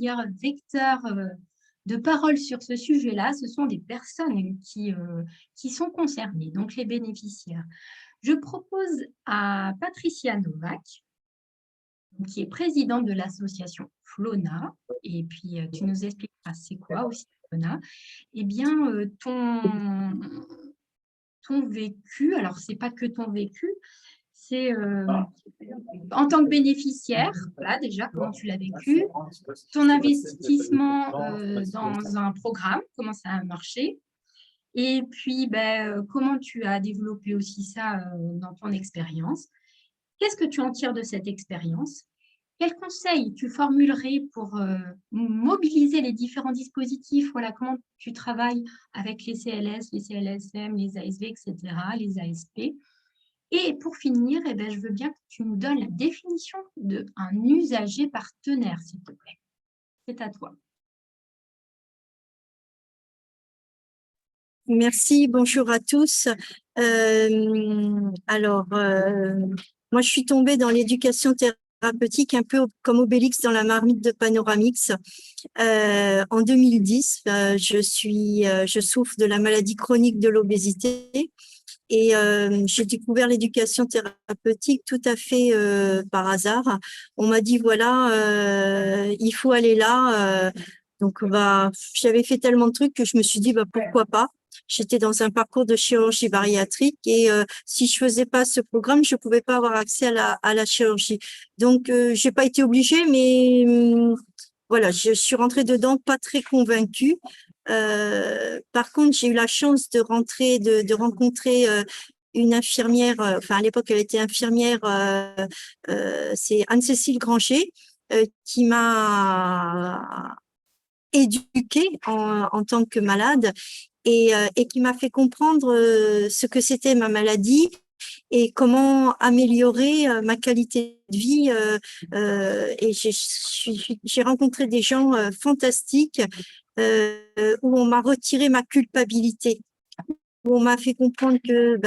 meilleurs vecteurs de parole sur ce sujet-là, ce sont des personnes qui sont concernées, donc les bénéficiaires. Je propose à Patricia Novak, qui est présidente de l'association Flona, et puis tu nous expliqueras c'est quoi aussi Flona. Eh bien, ton vécu, alors c'est pas que ton vécu, c'est en tant que bénéficiaire, voilà déjà comment tu l'as vécu, ton investissement dans un programme, comment ça a marché, et puis comment tu as développé aussi ça dans ton expérience. Qu'est-ce que tu en tires de cette expérience? Quels conseils tu formulerais pour mobiliser les différents dispositifs? Voilà, comment tu travailles avec les CLS, les CLSM, les ASV, etc., les ASP. Et pour finir, eh ben, je veux bien que tu nous donnes la définition d'un usager partenaire, s'il te plaît. C'est à toi. Merci, bonjour à tous. Moi, je suis tombée dans l'éducation thérapeutique un peu comme Obélix dans la marmite de Panoramix. En 2010, je souffre de la maladie chronique de l'obésité et j'ai découvert l'éducation thérapeutique tout à fait par hasard. On m'a dit voilà, il faut aller là. Donc j'avais fait tellement de trucs que je me suis dit pourquoi pas. J'étais dans un parcours de chirurgie bariatrique et si je faisais pas ce programme, je pouvais pas avoir accès à la chirurgie. Donc j'ai pas été obligée, mais voilà, je suis rentrée dedans pas très convaincue. Par contre, j'ai eu la chance de rencontrer une infirmière. Enfin, à l'époque, elle était infirmière. C'est Anne-Cécile Granger qui m'a éduquée en tant que malade et qui m'a fait comprendre ce que c'était ma maladie et comment améliorer ma qualité de vie. Et j'ai rencontré des gens fantastiques où on m'a retiré ma culpabilité, où on m'a fait comprendre que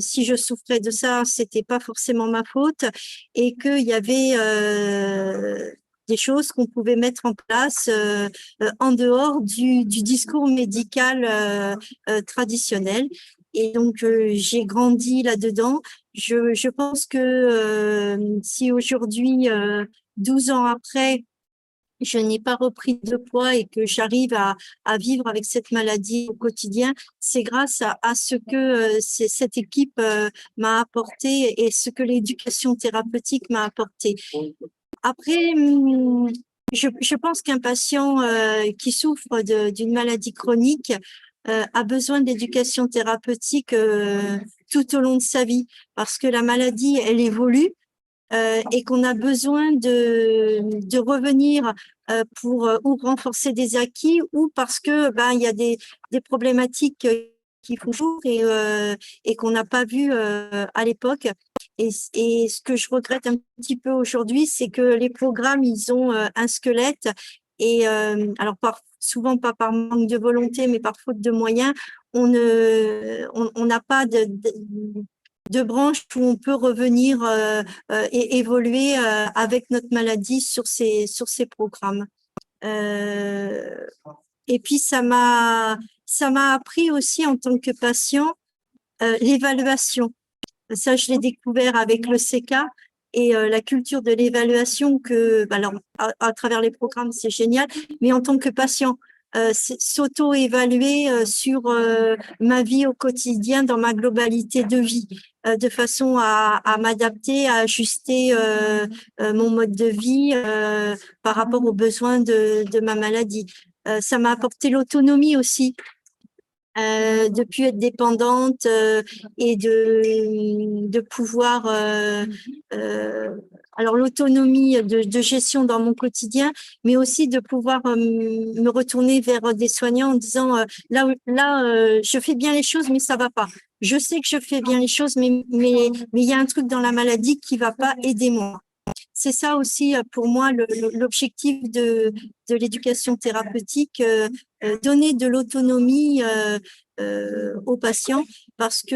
si je souffrais de ça, c'était pas forcément ma faute et qu'il y avait des choses qu'on pouvait mettre en place en dehors du discours médical traditionnel. Et donc, j'ai grandi là-dedans. Je pense que si aujourd'hui, 12 ans après, je n'ai pas repris de poids et que j'arrive à vivre avec cette maladie au quotidien, c'est grâce à ce que cette équipe m'a apporté et ce que l'éducation thérapeutique m'a apporté. Après, je pense qu'un patient qui souffre d'une maladie chronique a besoin d'éducation thérapeutique tout au long de sa vie parce que la maladie, elle évolue. Et qu'on a besoin de revenir pour ou renforcer des acquis ou parce que il y a des problématiques qui font jour et qu'on n'a pas vu à l'époque. Et ce que je regrette un petit peu aujourd'hui, c'est que les programmes, ils ont un squelette et alors souvent pas par manque de volonté, mais par faute de moyens, on n'a pas de branches où on peut revenir et évoluer avec notre maladie sur ces programmes. Et puis ça m'a appris aussi en tant que patient l'évaluation. Ça, je l'ai découvert avec le CK et la culture de l'évaluation que, alors, à travers les programmes, c'est génial, mais en tant que patient, s'auto-évaluer sur ma vie au quotidien dans ma globalité de vie, de façon à m'adapter, à ajuster mon mode de vie par rapport aux besoins de ma maladie. Ça m'a apporté l'autonomie aussi, de plus être dépendante et de pouvoir alors l'autonomie de gestion dans mon quotidien, mais aussi de pouvoir me retourner vers des soignants en disant je fais bien les choses mais ça va pas. Je sais que je fais bien les choses mais il y a un truc dans la maladie qui va pas, aidez-moi. C'est ça aussi pour moi l'objectif de l'éducation thérapeutique, donner de l'autonomie aux patients parce que,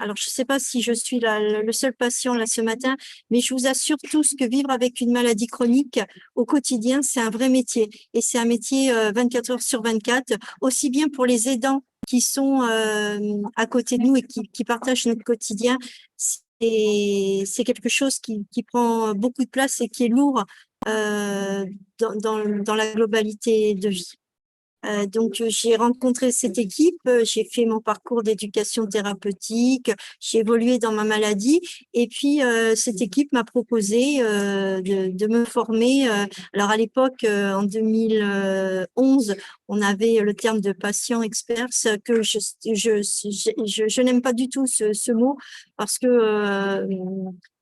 alors je ne sais pas si je suis le seul patient là ce matin, mais je vous assure tous que vivre avec une maladie chronique au quotidien, c'est un vrai métier et c'est un métier 24 heures sur 24, aussi bien pour les aidants qui sont à côté de nous et qui partagent notre quotidien. C'est quelque chose qui prend beaucoup de place et qui est lourd dans la globalité de vie. Donc, j'ai rencontré cette équipe, j'ai fait mon parcours d'éducation thérapeutique, j'ai évolué dans ma maladie et puis cette équipe m'a proposé de me former. Alors, à l'époque, en 2011, on avait le terme de patient expert, ce que je n'aime pas du tout ce mot parce que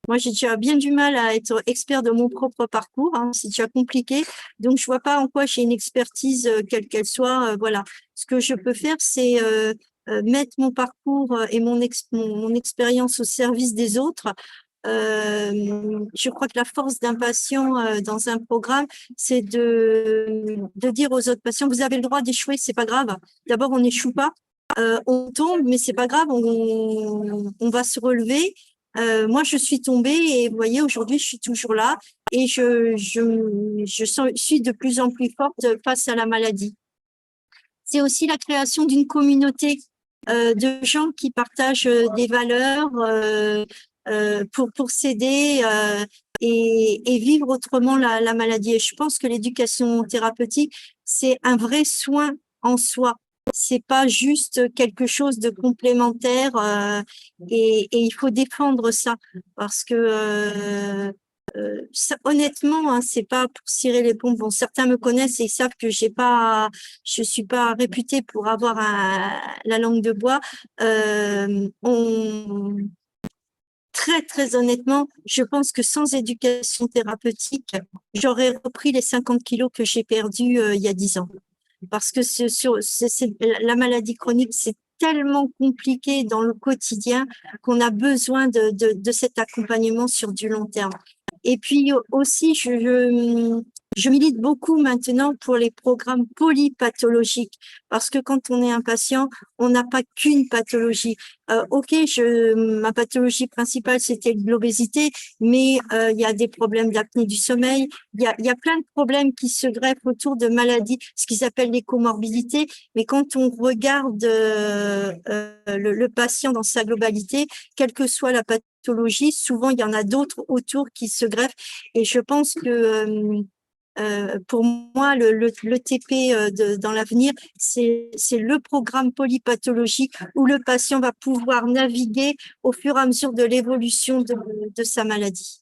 moi, j'ai déjà bien du mal à être expert de mon propre parcours, hein, c'est déjà compliqué. Donc, je vois pas en quoi j'ai une expertise, quelle qu'elle soit. Voilà. Ce que je peux faire, c'est mettre mon parcours et mon expérience au service des autres. Je crois que la force d'un patient dans un programme, c'est de dire aux autres patients, vous avez le droit d'échouer, c'est pas grave. D'abord, on n'échoue pas. On tombe, mais c'est pas grave, on va se relever. Moi, je suis tombée et vous voyez, aujourd'hui, je suis toujours là et je suis de plus en plus forte face à la maladie. C'est aussi la création d'une communauté de gens qui partagent des valeurs pour s'aider et vivre autrement la maladie. Et je pense que l'éducation thérapeutique, c'est un vrai soin en soi. C'est pas juste quelque chose de complémentaire et il faut défendre ça parce que honnêtement, hein, c'est pas pour cirer les pompes. Bon, certains me connaissent et ils savent que je suis pas réputée pour avoir la langue de bois. Très, très honnêtement, je pense que sans éducation thérapeutique, j'aurais repris les 50 kilos que j'ai perdus il y a 10 ans. Parce que la maladie chronique, c'est tellement compliqué dans le quotidien qu'on a besoin de cet accompagnement sur du long terme. Et puis aussi, je milite beaucoup maintenant pour les programmes polypathologiques parce que quand on est un patient, on n'a pas qu'une pathologie. Ok, ma pathologie principale, c'était l'obésité, mais il y a des problèmes d'apnée du sommeil, il y a plein de problèmes qui se greffent autour de maladies, ce qu'ils appellent les comorbidités. Mais quand on regarde le patient dans sa globalité, quelle que soit la pathologie, souvent il y en a d'autres autour qui se greffent. Et je pense que pour moi, le TP dans l'avenir, c'est le programme polypathologique où le patient va pouvoir naviguer au fur et à mesure de l'évolution de sa maladie.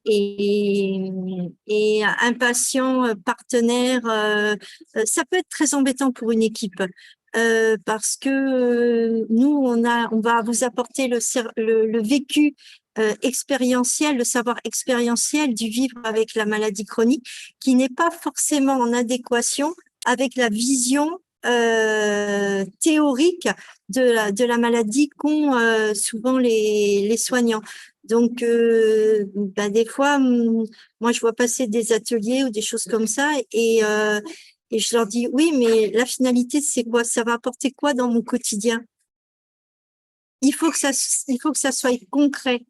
Et un patient partenaire, ça peut être très embêtant pour une équipe. Parce que nous, on va vous apporter le vécu expérientiel, le savoir expérientiel du vivre avec la maladie chronique, qui n'est pas forcément en adéquation avec la vision théorique de la maladie qu'ont souvent les soignants. Donc, des fois, moi, je vois passer des ateliers ou des choses comme ça et je leur dis, oui, mais la finalité, c'est quoi? Ça va apporter quoi dans mon quotidien? Il faut que ça soit concret.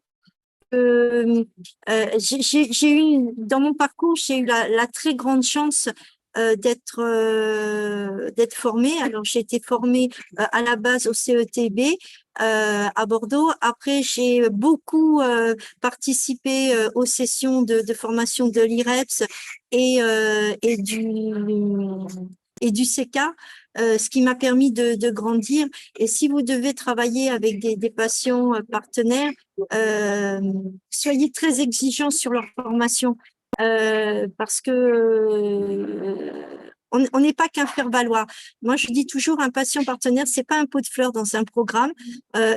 J'ai eu, dans mon parcours, j'ai eu la très grande chance d'être formée. Alors, j'ai été formée à la base au CETB à Bordeaux. Après, j'ai beaucoup participé aux sessions de formation de l'IREPS et du CK, ce qui m'a permis de grandir. Et si vous devez travailler avec des patients partenaires, soyez très exigeants sur leur formation parce que on n'est pas qu'un faire-valoir. Moi, je dis toujours, un patient partenaire, c'est pas un pot de fleurs dans un programme.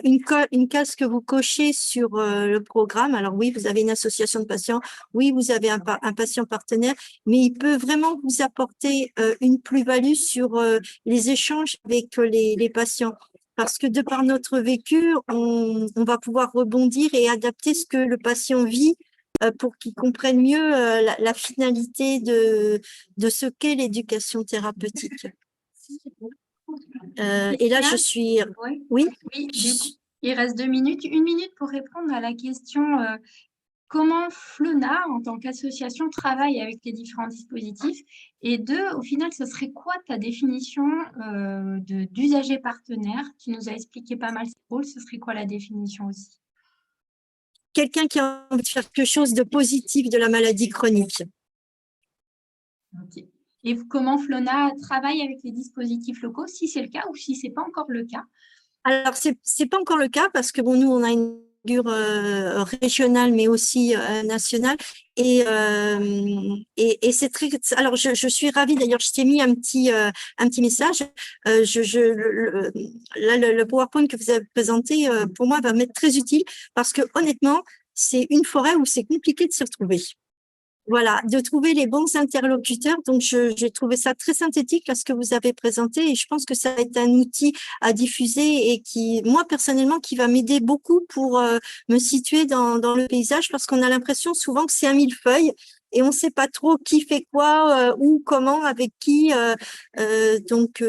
Une case que vous cochez sur le programme. Alors oui, vous avez une association de patients. Oui, vous avez un patient partenaire, mais il peut vraiment vous apporter une plus-value sur les échanges avec les patients. Parce que de par notre vécu, on va pouvoir rebondir et adapter ce que le patient vit pour qu'il comprenne mieux la finalité de ce qu'est l'éducation thérapeutique. Et là, je suis… Oui, Oui, oui, du coup, il reste 2 minutes. 1 minute pour répondre à la question comment Flona, en tant qu'association, travaille avec les différents dispositifs? Et 2, au final, ce serait quoi ta définition d'usager partenaire? Tu nous as expliqué pas mal ce rôle. Ce serait quoi la définition aussi? quelqu'un qui a envie de faire quelque chose de positif de la maladie chronique. Ok. Et comment Flona travaille avec les dispositifs locaux, si c'est le cas ou si ce n'est pas encore le cas? Alors, c'est pas encore le cas parce que bon, nous, on a une figure régionale, mais aussi nationale. Et c'est très… Alors, je suis ravie. D'ailleurs, je t'ai mis un petit message. Là, le PowerPoint que vous avez présenté, pour moi, va m'être très utile parce que honnêtement, c'est une forêt où c'est compliqué de s'y retrouver. Voilà, de trouver les bons interlocuteurs. Donc, j'ai trouvé ça très synthétique à ce que vous avez présenté et je pense que ça va être un outil à diffuser et qui, moi, personnellement, qui va m'aider beaucoup pour me situer dans le paysage parce qu'on a l'impression souvent que c'est un millefeuille et on ne sait pas trop qui fait quoi, où, comment, avec qui. Donc,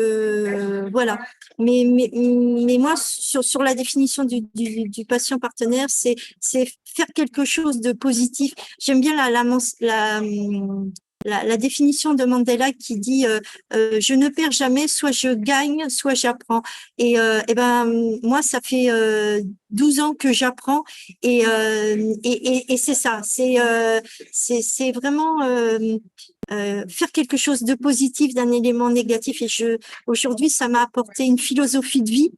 voilà. Mais moi, sur la définition du patient partenaire, c'est faire quelque chose de positif. J'aime bien la définition de Mandela qui dit je ne perds jamais, soit je gagne, soit j'apprends. Et ben moi, ça fait 12 ans que j'apprends et c'est ça. C'est vraiment faire quelque chose de positif d'un élément négatif. Et aujourd'hui, ça m'a apporté une philosophie de vie,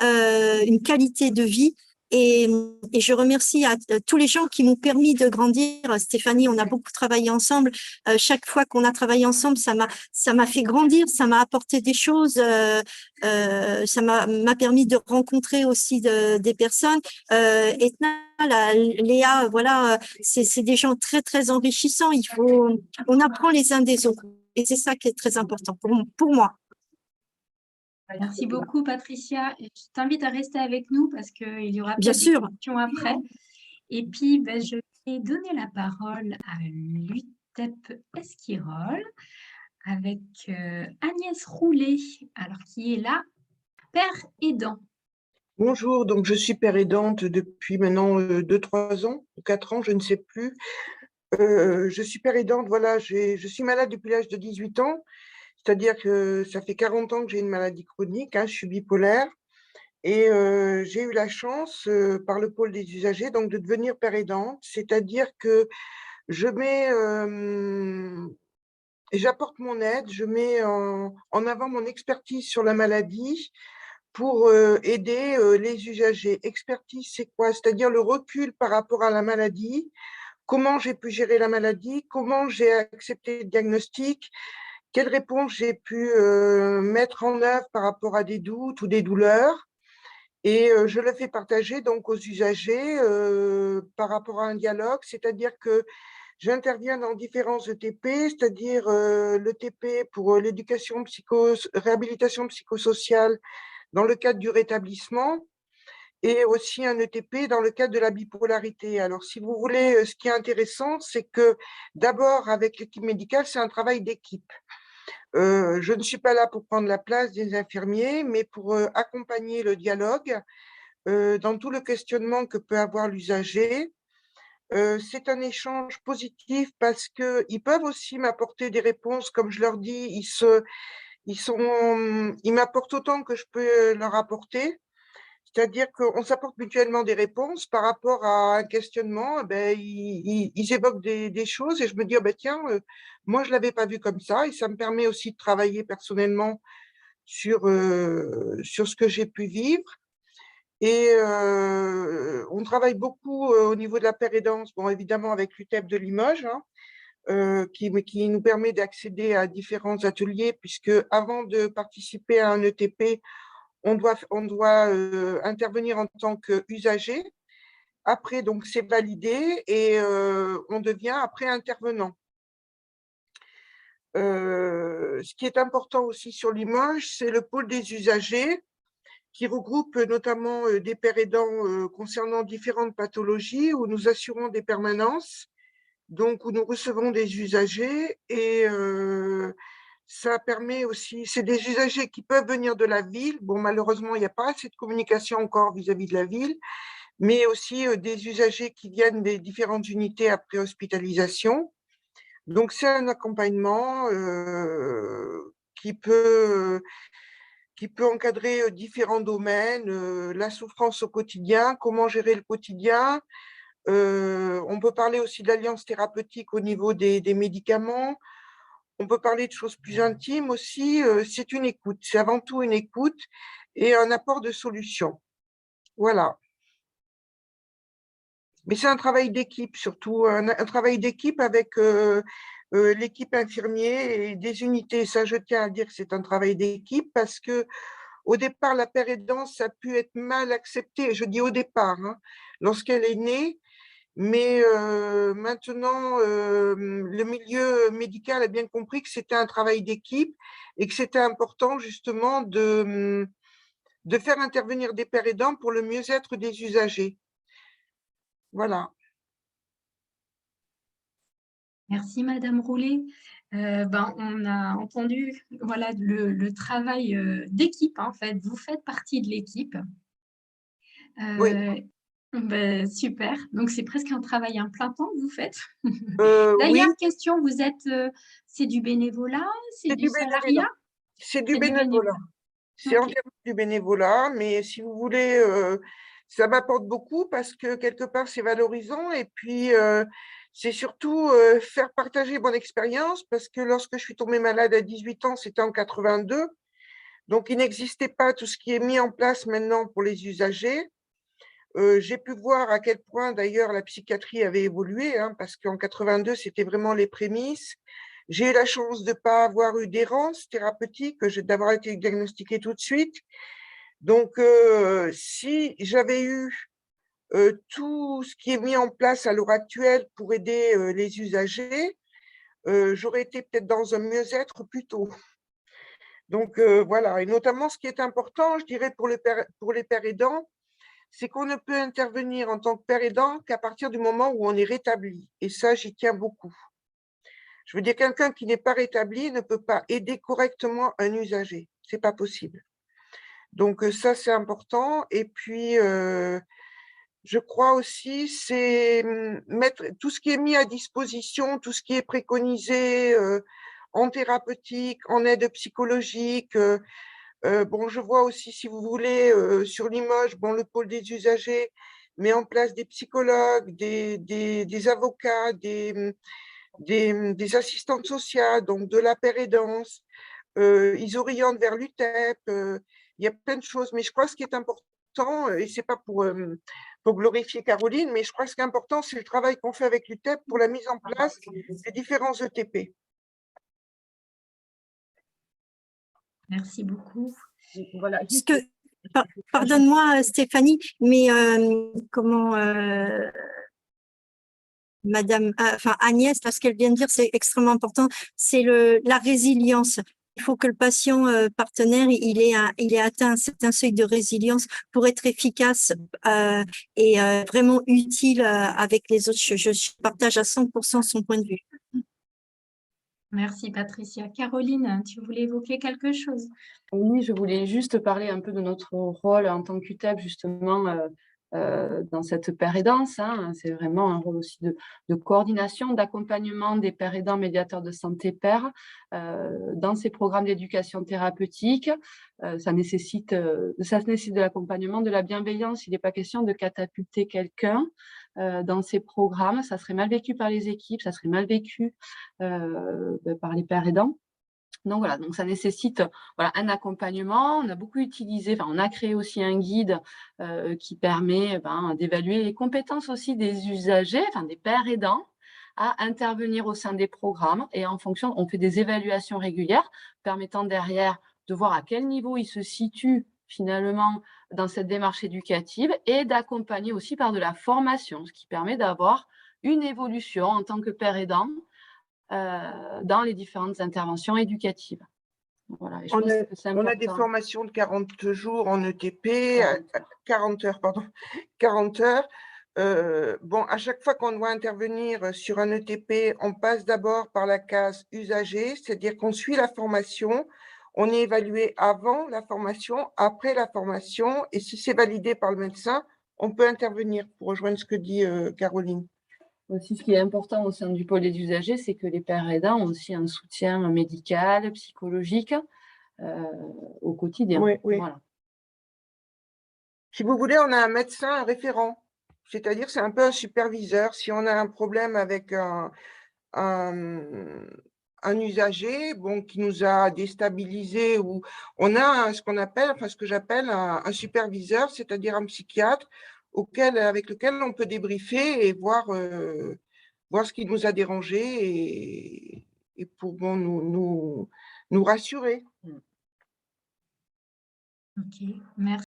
une qualité de vie. Et je remercie à tous les gens qui m'ont permis de grandir. Stéphanie, on a beaucoup travaillé ensemble. Chaque fois qu'on a travaillé ensemble, ça m'a fait grandir, ça m'a apporté des choses, ça m'a permis de rencontrer aussi des personnes. Etna, Léa, voilà, c'est des gens très très enrichissants. On apprend les uns des autres, et c'est ça qui est très important pour moi. Merci beaucoup, Patricia. Et je t'invite à rester avec nous parce qu'il y aura Bien peut-être des sûr. questions après. Et puis, ben, je vais donner la parole à l'UTEP Esquirol avec Agnès Roulet, alors qui est là, père aidant. Bonjour, donc je suis père aidante depuis maintenant 2-3 ans, 4 ans, je ne sais plus. Je suis père aidante, voilà, je suis malade depuis l'âge de 18 ans, c'est-à-dire que ça fait 40 ans que j'ai une maladie chronique, hein, je suis bipolaire, et j'ai eu la chance, par le pôle des usagers, donc de devenir père aidante, c'est-à-dire que je mets, j'apporte mon aide, je mets en avant mon expertise sur la maladie, pour aider les usagers. Expertise, c'est quoi? C'est-à-dire le recul par rapport à la maladie, comment j'ai pu gérer la maladie, comment j'ai accepté le diagnostic, quelles réponses j'ai pu mettre en œuvre par rapport à des doutes ou des douleurs. Et je le fais partager donc aux usagers par rapport à un dialogue, c'est-à-dire que j'interviens dans différents ETP, c'est-à-dire l'ETP pour l'éducation réhabilitation psychosociale dans le cadre du rétablissement et aussi un ETP dans le cadre de la bipolarité. Alors, si vous voulez, ce qui est intéressant, c'est que d'abord, avec l'équipe médicale, c'est un travail d'équipe. Je ne suis pas là pour prendre la place des infirmiers, mais pour accompagner le dialogue dans tout le questionnement que peut avoir l'usager. C'est un échange positif parce qu'ils peuvent aussi m'apporter des réponses, comme je leur dis, ils m'apportent autant que je peux leur apporter. C'est-à-dire qu'on s'apporte mutuellement des réponses par rapport à un questionnement. Ils évoquent des choses et je me dis, oh ben tiens, moi je ne l'avais pas vu comme ça et ça me permet aussi de travailler personnellement sur ce que j'ai pu vivre. Et on travaille beaucoup au niveau de la pérédance, bon, évidemment avec l'UTEP de Limoges, hein, qui nous permet d'accéder à différents ateliers, puisque avant de participer à un ETP, on doit intervenir en tant qu'usager. Après, donc, c'est validé et on devient après intervenant. Ce qui est important aussi sur Limoges, c'est le pôle des usagers qui regroupe notamment des pères aidants concernant différentes pathologies où nous assurons des permanences, donc où nous recevons des usagers et Ça permet aussi, c'est des usagers qui peuvent venir de la ville. Bon, malheureusement, il n'y a pas assez de communication encore vis-à-vis de la ville, mais aussi des usagers qui viennent des différentes unités après hospitalisation. Donc, c'est un accompagnement qui peut encadrer différents domaines, la souffrance au quotidien, comment gérer le quotidien. On peut parler aussi de l'alliance thérapeutique au niveau des médicaments. On peut parler de choses plus intimes aussi. C'est une écoute, c'est avant tout une écoute et un apport de solutions. Voilà. Mais c'est un travail d'équipe, surtout un travail d'équipe avec l'équipe infirmier et des unités. Ça, je tiens à dire que c'est un travail d'équipe parce que au départ, la paire aidance, ça a pu être mal accepté. Je dis au départ, hein, lorsqu'elle est née. Mais maintenant, le milieu médical a bien compris que c'était un travail d'équipe et que c'était important justement de faire intervenir des pères aidants pour le mieux-être des usagers. Voilà. Merci, Madame Roulet. On a entendu voilà, le travail d'équipe, en fait. Vous faites partie de l'équipe. Oui. Super. Donc, c'est presque un travail à plein temps que vous faites. Oui, D'ailleurs, question, vous êtes, c'est du bénévolat, c'est c'est du du bénévolat. salariat? C'est du C'est du bénévolat. bénévolat. C'est Ok. entièrement du bénévolat, mais si vous voulez, ça m'apporte beaucoup parce que quelque part, c'est valorisant et puis c'est surtout faire partager mon expérience parce que lorsque je suis tombée malade à 18 ans, c'était en 82, donc il n'existait pas tout ce qui est mis en place maintenant pour les usagers. J'ai pu voir à quel point d'ailleurs la psychiatrie avait évolué, hein, parce qu'en 82, c'était vraiment les prémices. J'ai eu la chance de ne pas avoir eu d'errance thérapeutique, d'avoir été diagnostiquée tout de suite. Donc, si j'avais eu tout ce qui est mis en place à l'heure actuelle pour aider les usagers, j'aurais été peut-être dans un mieux-être plus tôt. Donc, voilà. Et notamment, ce qui est important, je dirais, pour les pères aidants, c'est qu'on ne peut intervenir en tant que père aidant qu'à partir du moment où on est rétabli. Et ça, j'y tiens beaucoup. Je veux dire, quelqu'un qui n'est pas rétabli ne peut pas aider correctement un usager. C'est pas possible. Donc ça, c'est important. Et puis, je crois aussi, c'est mettre tout ce qui est mis à disposition, tout ce qui est préconisé en thérapeutique, en aide psychologique. Bon, je vois aussi, si vous voulez, sur Limoges, bon, le pôle des usagers met en place des psychologues, des avocats, des assistantes sociales, donc de la paire aidance. Ils orientent vers l'UTEP. Il y a plein de choses, mais je crois que ce qui est important, et c'est pas pour glorifier Caroline, mais je crois que ce qui est important, c'est le travail qu'on fait avec l'UTEP pour la mise en place des différents ETP. Merci beaucoup. Voilà. Pardonne-moi, Stéphanie, mais Madame, enfin Agnès, là, ce qu'elle vient de dire, c'est extrêmement important, c'est la résilience. Il faut que le patient partenaire, il ait atteint un certain seuil de résilience pour être efficace et vraiment utile avec les autres. Je partage à 100% son point de vue. Merci, Patricia. Caroline, tu voulais évoquer quelque chose? Oui, je voulais juste parler un peu de notre rôle en tant qu'UTEP, justement, dans cette paire aidance. Hein. C'est vraiment un rôle aussi de coordination, d'accompagnement des pères aidants médiateurs de santé pairs dans ces programmes d'éducation thérapeutique. Ça nécessite de l'accompagnement, de la bienveillance. Il n'est pas question de catapulter quelqu'un dans ces programmes. Ça serait mal vécu par les équipes, ça serait mal vécu par les pères aidants. Donc voilà, donc ça nécessite un accompagnement. On a beaucoup utilisé, on a créé aussi un guide qui permet d'évaluer les compétences aussi des usagers, des pères aidants, à intervenir au sein des programmes. Et en fonction, on fait des évaluations régulières permettant derrière de voir à quel niveau ils se situent finalement dans cette démarche éducative et d'accompagner aussi par de la formation, ce qui permet d'avoir une évolution en tant que père aidant dans les différentes interventions éducatives. Voilà, et on a des formations de 40 jours en ETP, 40 heures, pardon, 40 heures. Bon, à chaque fois qu'on doit intervenir sur un ETP, on passe d'abord par la case usager, c'est-à-dire qu'on suit la formation, on est évalué avant la formation, après la formation, et si c'est validé par le médecin, on peut intervenir, pour rejoindre ce que dit Caroline. Aussi, ce qui est important au sein du pôle des usagers, c'est que les pères aidants ont aussi un soutien médical, psychologique au quotidien. Oui, oui. Voilà. Si vous voulez, on a un médecin, un référent, c'est-à-dire c'est un peu un superviseur. Si on a un problème avec un usager bon, qui nous a déstabilisé, ou on a ce qu'on appelle, enfin ce que j'appelle un superviseur, c'est-à-dire un psychiatre avec lequel on peut débriefer et voir ce qui nous a dérangé et pour bon, nous rassurer. Ok, merci.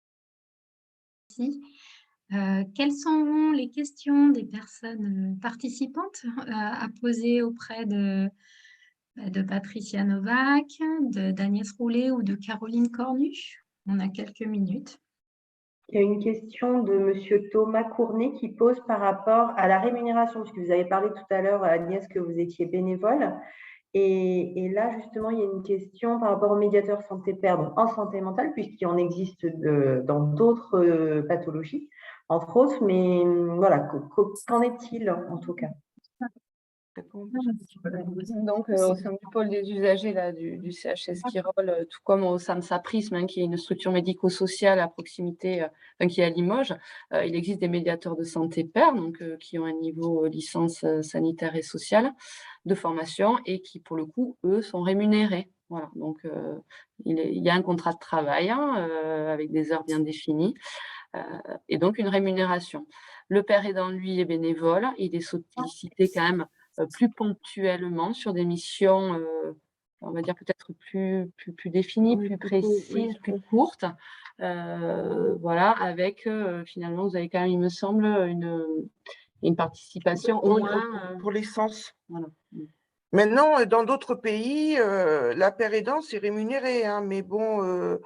Quelles sont les questions des personnes participantes à poser auprès de Patricia Novak, d'Agnès Roulet ou de Caroline Cornu? On a quelques minutes. Il y a une question de Monsieur Thomas Cournet qui pose par rapport à la rémunération, puisque vous avez parlé tout à l'heure, Agnès, que vous étiez bénévole. Et là, justement, il y a une question par rapport au médiateur santé perdre en santé mentale, puisqu'il en existe dans d'autres pathologies, entre autres. Mais voilà, qu'en est-il en tout cas? Donc, au sein du pôle des usagers là, du CHS Quirol, tout comme au sein de SAPRISM, qui est une structure médico-sociale à proximité, qui est à Limoges, il existe des médiateurs de santé pairs, donc, qui ont un niveau licence sanitaire et sociale de formation et qui, pour le coup, eux, sont rémunérés. Voilà, donc il y a un contrat de travail avec des heures bien définies et donc une rémunération. Le père aidant, lui, est bénévole, il est sollicité quand même plus ponctuellement sur des missions, on va dire peut-être plus définies, plus précises, plus courtes. Voilà, avec finalement, vous avez quand même, il me semble, une participation au moins pour l'essence. Voilà. Maintenant, dans d'autres pays, la paire aidant, c'est rémunéré, hein, mais bon,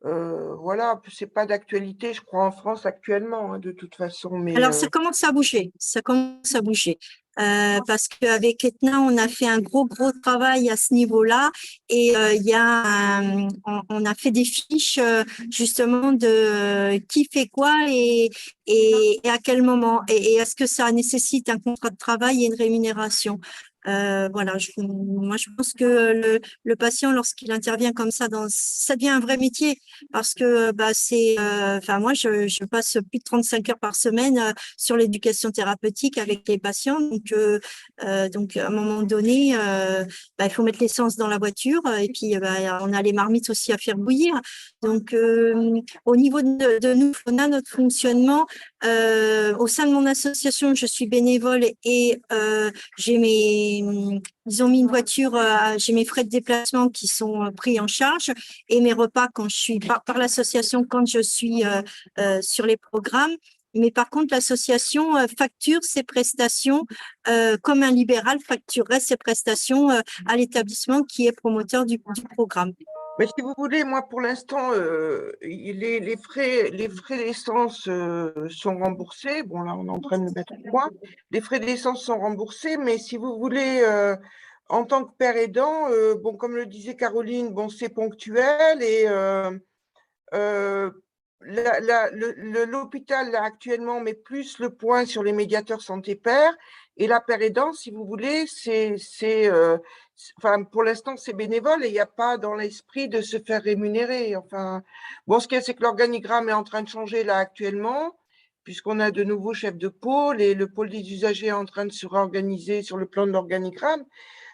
voilà, c'est pas d'actualité, je crois, en France actuellement, hein, de toute façon. Mais, Alors, ça commence à bouger, parce qu'avec Etna, on a fait un gros travail à ce niveau-là et on a fait des fiches justement de qui fait quoi et à quel moment et est-ce que ça nécessite un contrat de travail et une rémunération. Voilà, moi je pense que le patient, lorsqu'il intervient comme ça, ça devient un vrai métier parce que enfin moi je passe plus de 35 heures par semaine sur l'éducation thérapeutique avec les patients, donc à un moment donné, il faut mettre l'essence dans la voiture et puis on a les marmites aussi à faire bouillir. Donc au niveau de nous, on a notre fonctionnement. Au sein de mon association, je suis bénévole et ils ont mis une voiture, j'ai mes frais de déplacement qui sont pris en charge et mes repas quand je suis par l'association quand je suis sur les programmes. Mais par contre, l'association facture ses prestations comme un libéral facturerait ses prestations à l'établissement qui est promoteur du programme. Mais si vous voulez, moi, pour l'instant, les frais d'essence sont remboursés. Bon, là, on est en train de le mettre au point. Les frais d'essence sont remboursés, mais si vous voulez, en tant que père aidant, bon, comme le disait Caroline, bon, c'est ponctuel et l'hôpital, là, actuellement, met plus le point sur les médiateurs santé-père. Et la père aidant, si vous voulez, enfin, pour l'instant, c'est bénévole et il n'y a pas dans l'esprit de se faire rémunérer. Enfin, bon, ce qu'il y a, c'est que l'organigramme est en train de changer là actuellement, puisqu'on a de nouveaux chefs de pôle et le pôle des usagers est en train de se réorganiser sur le plan de l'organigramme.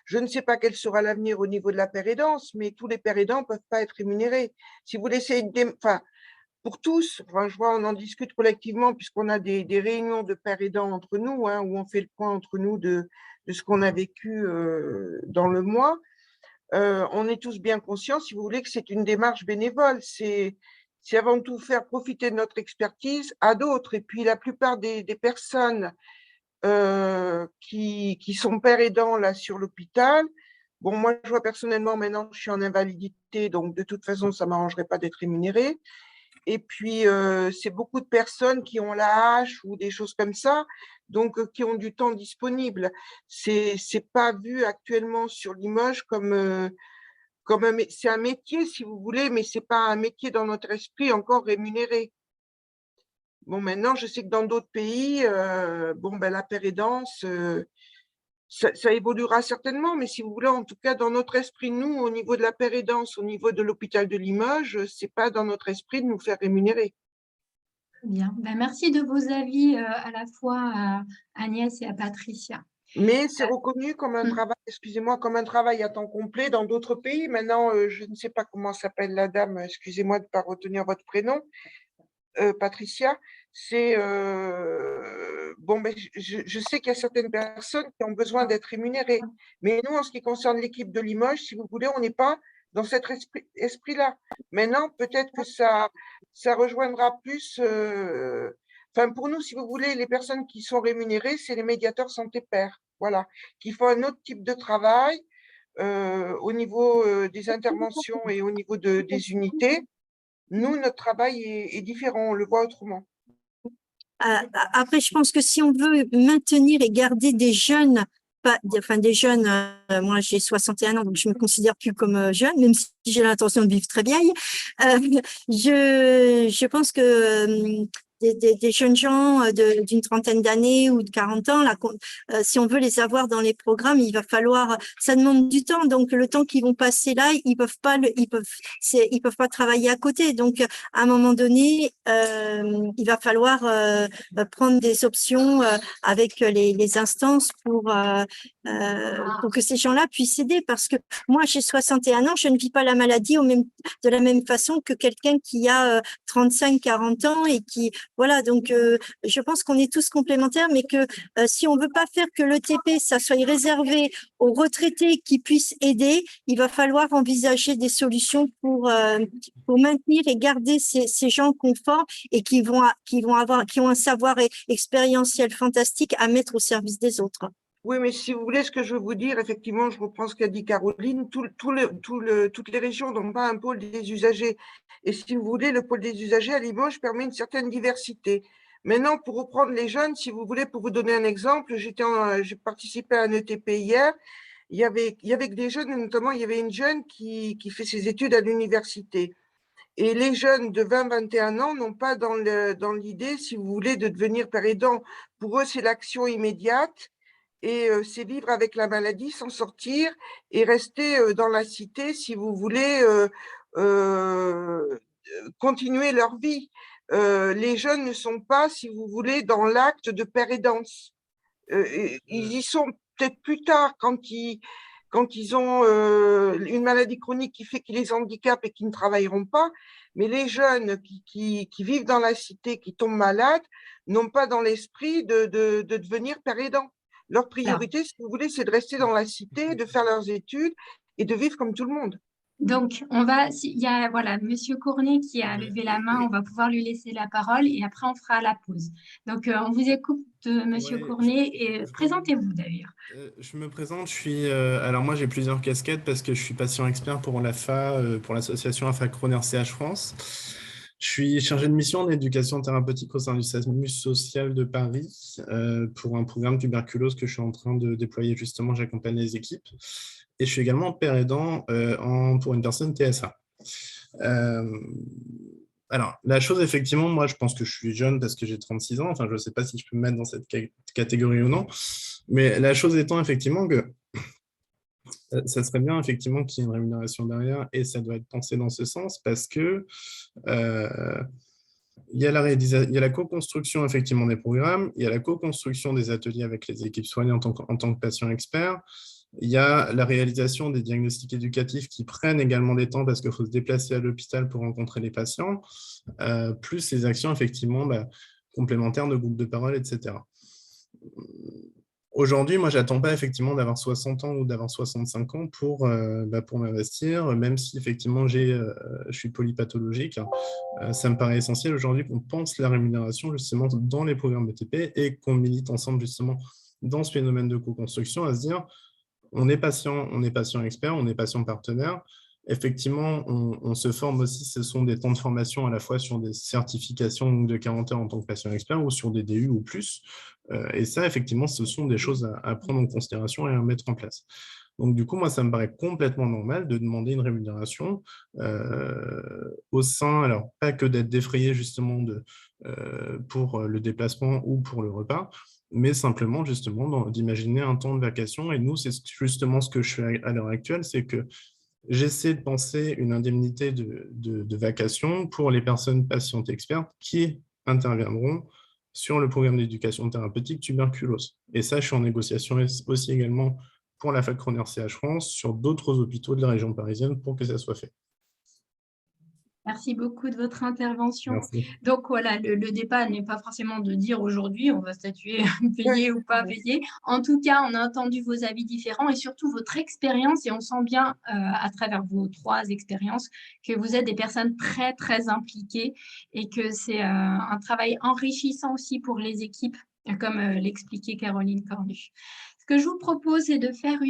Je ne sais pas quel sera l'avenir au niveau de la paire aidance, mais tous les pères aidants ne peuvent pas être rémunérés. Si vous laissez enfin, pour tous, enfin, je vois, on en discute collectivement puisqu'on a des réunions de pères aidants entre nous, hein, où on fait le point entre nous de ce qu'on a vécu dans le mois. On est tous bien conscients, si vous voulez, que c'est une démarche bénévole. C'est avant tout faire profiter de notre expertise à d'autres. Et puis la plupart des personnes qui sont pères aidants là sur l'hôpital, bon, moi je vois personnellement maintenant je suis en invalidité, donc de toute façon ça ne m'arrangerait pas d'être rémunérée. Et puis, c'est beaucoup de personnes qui ont la hache ou des choses comme ça, donc qui ont du temps disponible. C'est pas vu actuellement sur Limoges comme c'est un métier, si vous voulez, mais c'est pas un métier dans notre esprit encore rémunéré. Bon, maintenant, je sais que dans d'autres pays, la pérédance, ça évoluera certainement, mais si vous voulez, en tout cas, dans notre esprit, nous, au niveau de la pérédance, au niveau de l'hôpital de Limoges, c'est pas dans notre esprit de nous faire rémunérer. Bien. Ben, merci de vos avis à la fois à Agnès et à Patricia. Mais c'est reconnu comme un travail, excusez-moi, comme un travail à temps complet dans d'autres pays. Maintenant, je ne sais pas comment s'appelle la dame, excusez-moi de ne pas retenir votre prénom, Patricia. C'est je sais qu'il y a certaines personnes qui ont besoin d'être rémunérées. Mais nous, en ce qui concerne l'équipe de Limoges, si vous voulez, on n'est pas dans cet esprit-là. Maintenant, peut-être que ça rejoindra plus. Enfin, pour nous, si vous voulez, les personnes qui sont rémunérées, c'est les médiateurs santé-pairs, voilà, qui font un autre type de travail au niveau des interventions et au niveau des unités. Nous, notre travail est différent, on le voit autrement. Après, je pense que si on veut maintenir et garder des jeunes, des jeunes, moi j'ai 61 ans, donc je me considère plus comme jeune, même si j'ai l'intention de vivre très vieille. Je pense que des jeunes gens d'une trentaine d'années ou de 40 ans, là, si on veut les avoir dans les programmes, il va falloir, ça demande du temps. Donc le temps qu'ils vont passer là, ils peuvent pas travailler à côté. Donc à un moment donné, il va falloir prendre des options avec les instances pour que ces gens-là puissent aider. Parce que moi, j'ai 61 ans, je ne vis pas la maladie de la même façon que quelqu'un qui a 35, 40 ans et qui, voilà. Donc, je pense qu'on est tous complémentaires, mais que si on veut pas faire que l'ETP, ça soit réservé aux retraités qui puissent aider, il va falloir envisager des solutions pour maintenir et garder ces gens conforts et qui ont un savoir expérientiel fantastique à mettre au service des autres. Oui, mais si vous voulez, ce que je veux vous dire, effectivement, je reprends ce qu'a dit Caroline, toutes les régions n'ont pas un pôle des usagers. Et si vous voulez, le pôle des usagers à Limoges permet une certaine diversité. Maintenant, pour reprendre les jeunes, si vous voulez, pour vous donner un exemple, j'ai participé à un ETP hier. Il y avait que des jeunes, notamment, il y avait une jeune qui fait ses études à l'université. Et les jeunes de 20-21 ans n'ont pas dans l'idée, si vous voulez, de devenir père aidant. Pour eux, c'est l'action immédiate et c'est vivre avec la maladie, s'en sortir et rester dans la cité, si vous voulez, continuer leur vie. Les jeunes ne sont pas, si vous voulez, dans l'acte de père aidance. Ils y sont peut-être plus tard quand ils ont une maladie chronique qui fait qu'ils les handicapent et qui ne travailleront pas. Mais les jeunes qui vivent dans la cité, qui tombent malades, n'ont pas dans l'esprit de devenir père aidant. Leur priorité, si vous voulez, c'est de rester dans la cité, de faire leurs études et de vivre comme tout le monde. Donc, il y a voilà, Monsieur Cournet qui a levé la main, on va pouvoir lui laisser la parole et après on fera la pause. Donc, on vous écoute, Monsieur Cournet, et présentez-vous d'ailleurs. Je me présente, alors moi j'ai plusieurs casquettes parce que je suis patient expert pour l'AFA, pour l'association AFA Crohn RCH France. Je suis chargé de mission d'éducation thérapeutique au sein du SAMU social de Paris pour un programme tuberculose que je suis en train de déployer justement, j'accompagne les équipes. Et je suis également père aidant pour une personne TSA. Alors, la chose, effectivement, moi, je pense que je suis jeune parce que j'ai 36 ans. Enfin, je ne sais pas si je peux me mettre dans cette catégorie ou non. Mais la chose étant, effectivement, que ça serait bien, effectivement, qu'il y ait une rémunération derrière et ça doit être pensé dans ce sens parce que il y a la co-construction, effectivement, des programmes, il y a la co-construction des ateliers avec les équipes soignées en tant que patient expert. Il y a la réalisation des diagnostics éducatifs qui prennent également des temps parce qu'il faut se déplacer à l'hôpital pour rencontrer les patients, plus les actions effectivement complémentaires de groupes de parole, etc. Aujourd'hui, moi, je n'attends pas effectivement d'avoir 60 ans ou d'avoir 65 ans pour m'investir, même si effectivement je suis polypathologique. Ça me paraît essentiel aujourd'hui qu'on pense la rémunération justement dans les programmes ETP et qu'on milite ensemble justement dans ce phénomène de co-construction à se dire on est patient expert, on est patient partenaire. effectivement, on se forme aussi, ce sont des temps de formation à la fois sur des certifications de 40 heures en tant que patient expert ou sur des DU ou plus. Et ça, effectivement, ce sont des choses à prendre en considération et à mettre en place. Donc, du coup, moi, ça me paraît complètement normal de demander une rémunération au sein, alors pas que d'être défrayé justement pour le déplacement ou pour le repas, mais simplement justement d'imaginer un temps de vacation. Et nous, c'est justement ce que je fais à l'heure actuelle, c'est que j'essaie de penser une indemnité de vacation pour les personnes patientes expertes qui interviendront sur le programme d'éducation thérapeutique tuberculose. Et ça, je suis en négociation aussi également pour la fac Rhoner-CH France sur d'autres hôpitaux de la région parisienne pour que ça soit fait. Merci beaucoup de votre intervention. Merci. Donc voilà, le débat n'est pas forcément de dire aujourd'hui on va statuer payer ou pas payer. En tout cas, on a entendu vos avis différents et surtout votre expérience et on sent bien à travers vos 3 expériences que vous êtes des personnes très, très impliquées et que c'est un travail enrichissant aussi pour les équipes, comme l'expliquait Caroline Cornu. Ce que je vous propose, c'est de faire une